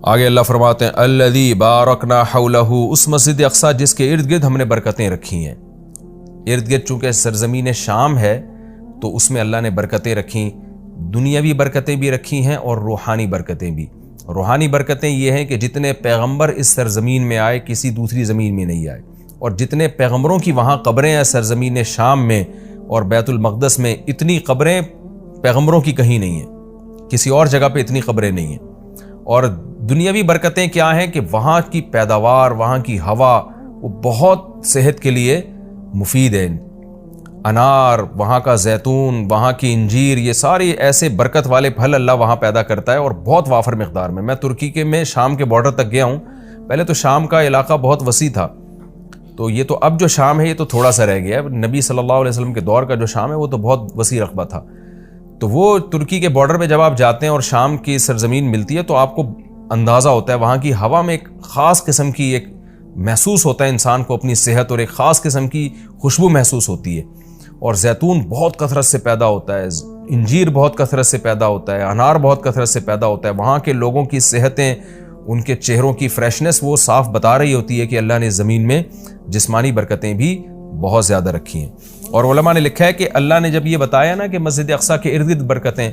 آگے اللہ فرماتے ہیں الذی بارکنا حولہ، اس مسجد اقصی جس کے ارد گرد ہم نے برکتیں رکھی ہیں۔ ارد گرد چونکہ سرزمین شام ہے تو اس میں اللہ نے برکتیں رکھیں، دنیاوی برکتیں بھی رکھی ہیں اور روحانی برکتیں بھی۔ روحانی برکتیں یہ ہیں کہ جتنے پیغمبر اس سرزمین میں آئے کسی دوسری زمین میں نہیں آئے، اور جتنے پیغمبروں کی وہاں قبریں ہیں سرزمین شام میں اور بیت المقدس میں، اتنی قبریں پیغمبروں کی کہیں نہیں ہیں، کسی اور جگہ پہ اتنی قبریں نہیں ہیں۔ اور دنیاوی برکتیں کیا ہیں کہ وہاں کی پیداوار، وہاں کی ہوا وہ بہت صحت کے لیے مفید ہے۔ انار، وہاں کا زیتون، وہاں کی انجیر، یہ سارے ایسے برکت والے پھل اللہ وہاں پیدا کرتا ہے اور بہت وافر مقدار میں۔ میں ترکی کے میں شام کے بارڈر تک گیا ہوں۔ پہلے تو شام کا علاقہ بہت وسیع تھا، تو یہ تو اب جو شام ہے یہ تو تھوڑا سا رہ گیا ہے۔ نبی صلی اللہ علیہ وسلم کے دور کا جو شام ہے وہ تو بہت وسیع رقبہ تھا۔ تو وہ ترکی کے بارڈر پہ جب آپ جاتے ہیں اور شام کی سرزمین ملتی ہے تو آپ کو اندازہ ہوتا ہے وہاں کی ہوا میں ایک خاص قسم کی ایک محسوس ہوتا ہے انسان کو اپنی صحت، اور ایک خاص قسم کی خوشبو محسوس ہوتی ہے۔ اور زیتون بہت کثرت سے پیدا ہوتا ہے، انجیر بہت کثرت سے پیدا ہوتا ہے، انار بہت کثرت سے پیدا ہوتا ہے۔ وہاں کے لوگوں کی صحتیں، ان کے چہروں کی فریشنس وہ صاف بتا رہی ہوتی ہے کہ اللہ نے زمین میں جسمانی برکتیں بھی بہت زیادہ رکھی ہیں۔ اور علماء نے لکھا ہے کہ اللہ نے جب یہ بتایا نا کہ مسجد اقصی کے ارد گرد برکتیں،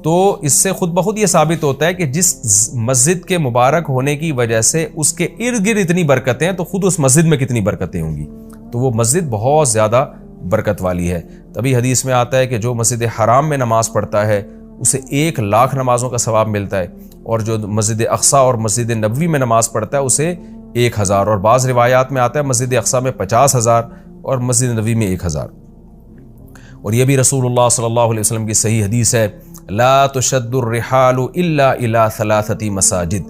تو اس سے خود بخود یہ ثابت ہوتا ہے کہ جس مسجد کے مبارک ہونے کی وجہ سے اس کے ارد گرد اتنی برکتیں ہیں تو خود اس مسجد میں کتنی برکتیں ہوں گی۔ تو وہ مسجد بہت زیادہ برکت والی ہے۔ تبھی حدیث میں آتا ہے کہ جو مسجد حرام میں نماز پڑھتا ہے اسے 1,00,000 نمازوں کا ثواب ملتا ہے، اور جو مسجد اقصی اور مسجد نبوی میں نماز پڑھتا ہے اسے 1,000، اور بعض روایات میں آتا ہے مسجد اقصی میں 50,000 اور مسجد نبوی میں 1,000۔ اور یہ بھی رسول اللہ صلی اللہ علیہ وسلم کی صحیح حدیث ہے، لا تشد الرحال الا الى 3 مساجد،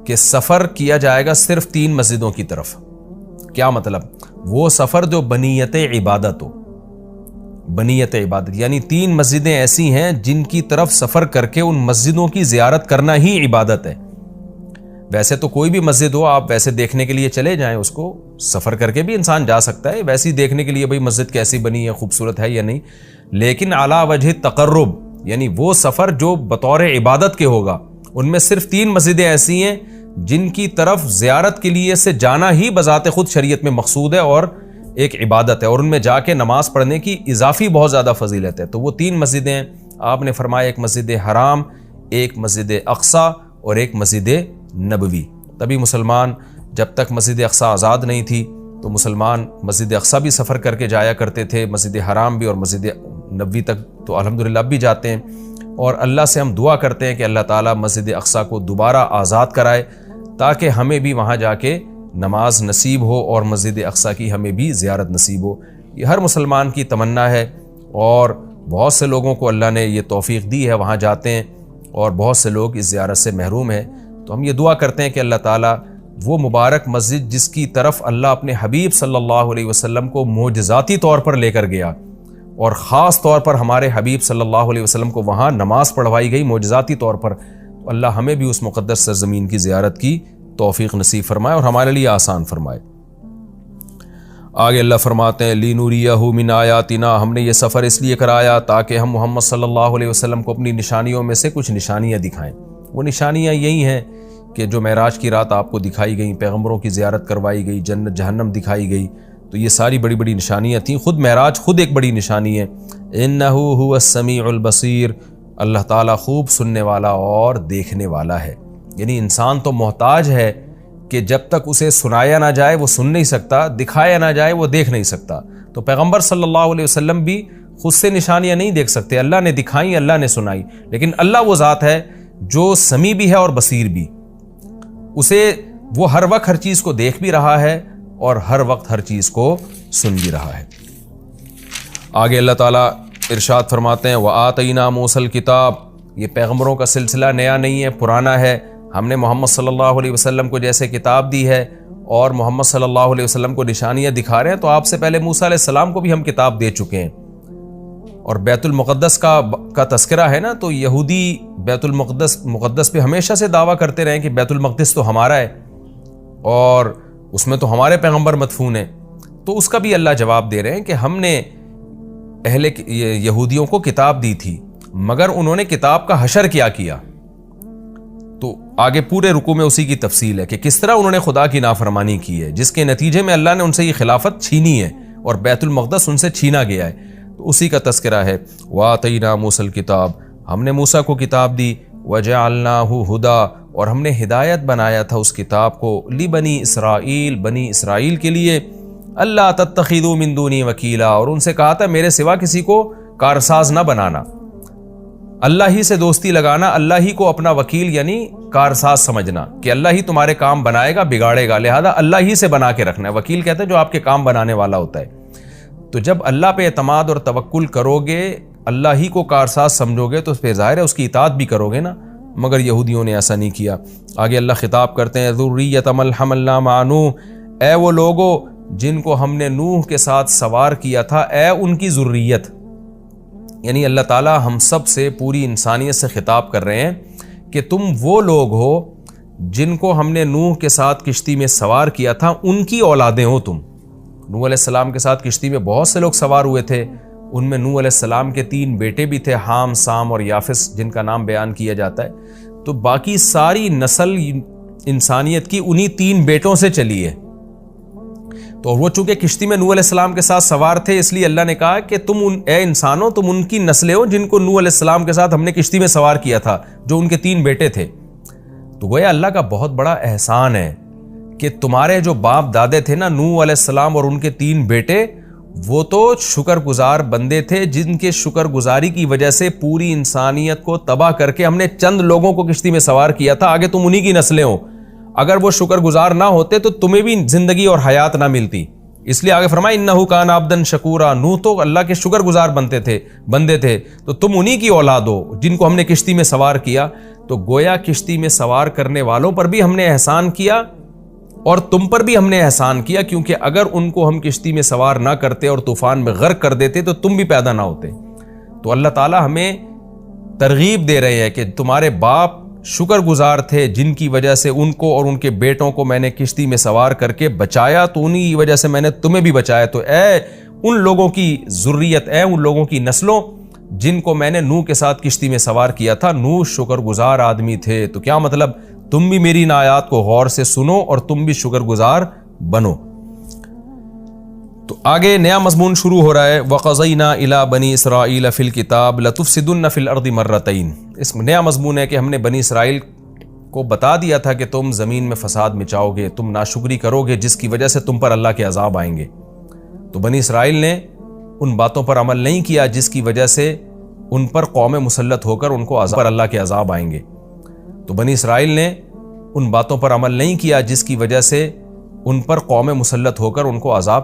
کہ سفر کیا جائے گا صرف 3 مسجدوں کی طرف۔ کیا مطلب؟ وہ سفر جو بنیت عبادت ہو، بنیت عبادت یعنی 3 مسجدیں ایسی ہیں جن کی طرف سفر کر کے ان مسجدوں کی زیارت کرنا ہی عبادت ہے۔ ویسے تو کوئی بھی مسجد ہو آپ ویسے دیکھنے کے لیے چلے جائیں، اس کو سفر کر کے بھی انسان جا سکتا ہے ویسے ہی دیکھنے کے لیے بھئی مسجد کیسی بنی ہے، خوبصورت ہے یا نہیں، لیکن اعلیٰ وجہ تقرب یعنی وہ سفر جو بطور عبادت کے ہوگا، ان میں صرف 3 مسجدیں ایسی ہیں جن کی طرف زیارت کے لیے سے جانا ہی بذات خود شریعت میں مقصود ہے اور ایک عبادت ہے، اور ان میں جا کے نماز پڑھنے کی اضافی بہت زیادہ فضیلت ہے۔ تو وہ 3 مسجدیں آپ نے فرمایا، ایک مسجد حرام، ایک مسجد اقصی اور ایک مسجد نبوی۔ تبھی مسلمان جب تک مسجد اقصی آزاد نہیں تھی تو مسلمان مسجد اقصی بھی سفر کر کے جایا کرتے تھے، مسجد حرام بھی، اور مسجد نبوی تک تو الحمدللہ اب بھی جاتے ہیں۔ اور اللہ سے ہم دعا کرتے ہیں کہ اللہ تعالیٰ مسجد اقصی کو دوبارہ آزاد کرائے تاکہ ہمیں بھی وہاں جا کے نماز نصیب ہو اور مسجد اقصی کی ہمیں بھی زیارت نصیب ہو۔ یہ ہر مسلمان کی تمنا ہے، اور بہت سے لوگوں کو اللہ نے یہ توفیق دی ہے، وہاں جاتے ہیں، اور بہت سے لوگ اس زیارت سے محروم ہیں۔ تو ہم یہ دعا کرتے ہیں کہ اللہ تعالیٰ وہ مبارک مسجد جس کی طرف اللہ اپنے حبیب صلی اللہ علیہ وسلم کو معجزاتی طور پر لے کر گیا، اور خاص طور پر ہمارے حبیب صلی اللہ علیہ وسلم کو وہاں نماز پڑھوائی گئی معجزاتی طور پر، تو اللہ ہمیں بھی اس مقدس سرزمین کی زیارت کی توفیق نصیب فرمائے اور ہمارے لیے آسان فرمائے۔ آگے اللہ فرماتے ہیں لِنُرِيَهُ مِنْ آیَاتِنَا، ہم نے یہ سفر اس لیے کرایا تاکہ ہم محمد صلی اللہ علیہ وسلم کو اپنی نشانیوں میں سے کچھ نشانیاں دکھائیں۔ وہ نشانیاں یہی ہیں کہ جو معراج کی رات آپ کو دکھائی گئیں، پیغمبروں کی زیارت کروائی گئی، جنت جہنم دکھائی گئی، تو یہ ساری بڑی بڑی نشانیاں تھیں۔ خود معراج خود ایک بڑی نشانی ہے۔ إِنَّهُ هُوَ السَّمِيعُ الْبَصِيرُ، اللہ تعالیٰ خوب سننے والا اور دیکھنے والا ہے۔ یعنی انسان تو محتاج ہے کہ جب تک اسے سنایا نہ جائے وہ سن نہیں سکتا، دکھایا نہ جائے وہ دیکھ نہیں سکتا۔ تو پیغمبر صلی اللہ علیہ وسلم بھی خود سے نشانیاں نہیں دیکھ سکتے، اللہ نے دکھائیں، اللہ نے سنائی، لیکن اللہ وہ ذات ہے جو سمیع بھی ہے اور بصیر بھی، اسے وہ ہر وقت ہر چیز کو دیکھ بھی رہا ہے اور ہر وقت ہر چیز کو سن بھی رہا ہے۔ آگے اللہ تعالیٰ ارشاد فرماتے ہیں وَآتَيْنَا مُوسَى الْكِتَابَ، یہ پیغمبروں کا سلسلہ نیا نہیں ہے، پرانا ہے۔ ہم نے محمد صلی اللہ علیہ وسلم کو جیسے کتاب دی ہے اور محمد صلی اللہ علیہ وسلم کو نشانیاں دکھا رہے ہیں، تو آپ سے پہلے موسیٰ علیہ السلام کو بھی ہم کتاب دے چکے ہیں۔ اور بیت المقدس کا تذکرہ ہے نا، تو یہودی بیت المقدس پہ ہمیشہ سے دعویٰ کرتے رہے کہ بیت المقدس تو ہمارا ہے اور اس میں تو ہمارے پیغمبر مدفون ہیں۔ تو اس کا بھی اللہ جواب دے رہے ہیں کہ ہم نے اہل یہودیوں کو کتاب دی تھی، مگر انہوں نے کتاب کا حشر کیا، تو آگے پورے رکوع میں اسی کی تفصیل ہے کہ کس طرح انہوں نے خدا کی نافرمانی کی ہے، جس کے نتیجے میں اللہ نے ان سے یہ خلافت چھینی ہے اور بیت المقدس ان سے چھینا گیا ہے، تو اسی کا تذکرہ ہے۔ وَآتَيْنَا مُوسَى الْكِتَابَ، ہم نے موسیٰ کو کتاب دی، وَجَعَلْنَاهُ هُدًى، اور ہم نے ہدایت بنایا تھا اس کتاب کو، لِبَنِي اسرائیل، بنی اسرائیل کے لیے، اللہ تتخذوا من دونی وکیلا، اور ان سے کہا تھا میرے سوا کسی کو کارساز نہ بنانا، اللہ ہی سے دوستی لگانا، اللہ ہی کو اپنا وکیل یعنی کارساز سمجھنا کہ اللہ ہی تمہارے کام بنائے گا بگاڑے گا، لہذا اللہ ہی سے بنا کے رکھنا ہے۔ وکیل کہتے ہیں جو آپ کے کام بنانے والا ہوتا ہے۔ تو جب اللہ پہ اعتماد اور توکل کرو گے، اللہ ہی کو کارساز سمجھو گے، تو پھر ظاہر ہے اس کی اطاعت بھی کرو گے نا، مگر یہودیوں نے ایسا نہیں کیا۔ آگے اللہ خطاب کرتے ہیں ذریۃ من حملنا مع نوح، اے وہ لوگو جن کو ہم نے نوح کے ساتھ سوار کیا تھا، اے ان کی ذریت، یعنی اللہ تعالیٰ ہم سب سے، پوری انسانیت سے خطاب کر رہے ہیں کہ تم وہ لوگ ہو جن کو ہم نے نوح کے ساتھ کشتی میں سوار کیا تھا، ان کی اولادیں ہو تم۔ نوح علیہ السلام کے ساتھ کشتی میں بہت سے لوگ سوار ہوئے تھے، ان میں نوح علیہ السلام کے 3 بیٹے بھی تھے، حام، سام اور یافس، جن کا نام بیان کیا جاتا ہے۔ تو باقی ساری نسل انسانیت کی انہی 3 بیٹوں سے چلی ہے۔ تو وہ چونکہ کشتی میں نوح علیہ السلام کے ساتھ سوار تھے، اس لیے اللہ نے کہا کہ تم اے انسانوں، تم ان کی نسلیں ہو جن کو نوح علیہ السلام کے ساتھ ہم نے کشتی میں سوار کیا تھا، جو ان کے 3 بیٹے تھے۔ تو گویا اللہ کا بہت بڑا احسان ہے کہ تمہارے جو باپ دادے تھے نا، نوح علیہ السلام اور ان کے 3 بیٹے، وہ تو شکر گزار بندے تھے، جن کے شکر گزاری کی وجہ سے پوری انسانیت کو تباہ کر کے ہم نے چند لوگوں کو کشتی میں سوار کیا تھا، آگے تم انہی کی نسلیں ہو۔ اگر وہ شکر گزار نہ ہوتے تو تمہیں بھی زندگی اور حیات نہ ملتی، اس لیے آگے فرمایا انہ کان عبدا شکورا، نوح تو اللہ کے شکر گزار بندے تھے، تو تم انہی کی اولاد ہو جن کو ہم نے کشتی میں سوار کیا۔ تو گویا کشتی میں سوار کرنے والوں پر بھی ہم نے احسان کیا اور تم پر بھی ہم نے احسان کیا، کیونکہ اگر ان کو ہم کشتی میں سوار نہ کرتے اور طوفان میں غرق کر دیتے تو تم بھی پیدا نہ ہوتے۔ تو اللہ تعالی ہمیں ترغیب دے رہے ہیں کہ تمہارے باپ شکر گزار تھے، جن کی وجہ سے ان کو اور ان کے بیٹوں کو میں نے کشتی میں سوار کر کے بچایا، تو انہی کی وجہ سے میں نے تمہیں بھی بچایا۔ تو اے ان لوگوں کی ذریت، اے ان لوگوں کی نسلوں جن کو میں نے نوح کے ساتھ کشتی میں سوار کیا تھا، نوح شکر گزار آدمی تھے۔ تو کیا مطلب؟ تم بھی میری ان آیات کو غور سے سنو اور تم بھی شکر گزار بنو۔ تو آگے نیا مضمون شروع ہو رہا ہے، وَقَضَيْنَا إِلَىٰ بَنِي إِسْرَائِيلَ فِي الْكِتَابِ لَتُفْسِدُنَّ فِي الْأَرْضِ مَرَّتَيْنِ۔ اس میں نیا مضمون ہے کہ ہم نے بنی اسرائیل کو بتا دیا تھا کہ تم زمین میں فساد مچاؤ گے، تم ناشکری کرو گے، جس کی وجہ سے تم پر اللہ کے عذاب آئیں گے۔ تو بنی اسرائیل نے ان باتوں پر عمل نہیں کیا جس کی وجہ سے ان پر قوم مسلط ہو کر ان کو عذاب پر اللہ کے عذاب آئیں گے۔ تو بنی اسرائیل نے ان باتوں پر عمل نہیں کیا جس کی وجہ سے ان پر قوم مسلط ہو کر ان کو عذاب